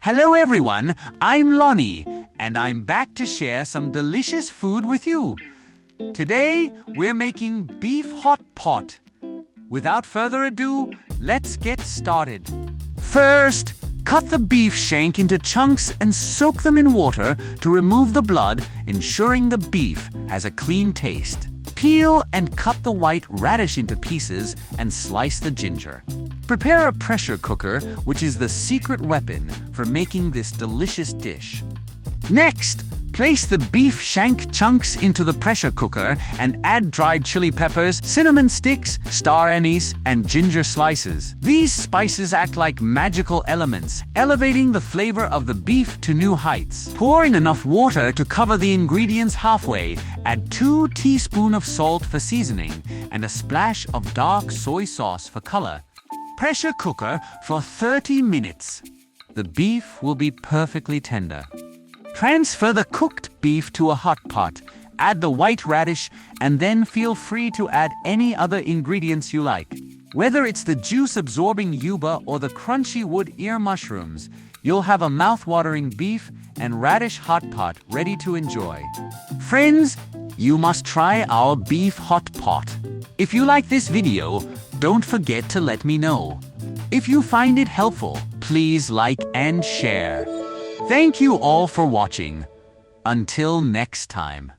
Hello everyone, I'm Lonnie, and I'm back to share some delicious food with you. Today, we're making beef hot pot. Without further ado, let's get started. First, cut the beef shank into chunks and soak them in water to remove the blood, ensuring the beef has a clean taste. Peel and cut the white radish into pieces and slice the ginger. Prepare a pressure cooker, which is the secret weapon for making this delicious dish. Next, place the beef shank chunks into the pressure cooker and add dried chili peppers, cinnamon sticks, star anise, and ginger slices. These spices act like magical elements, elevating the flavor of the beef to new heights. Pour in enough water to cover the ingredients halfway. Add 2 teaspoons of salt for seasoning and a splash of dark soy sauce for color. Pressure cooker for 30 minutes. The beef will be perfectly tender. Transfer the cooked beef to a hot pot. Add the white radish and then feel free to add any other ingredients you like. Whether it's the juice-absorbing yuba or the crunchy wood ear mushrooms, you'll have a mouth-watering beef and radish hot pot ready to enjoy. Friends, you must try our beef hot pot. If you like this video, don't forget to let me know. If you find it helpful, please like and share. Thank you all for watching. Until next time.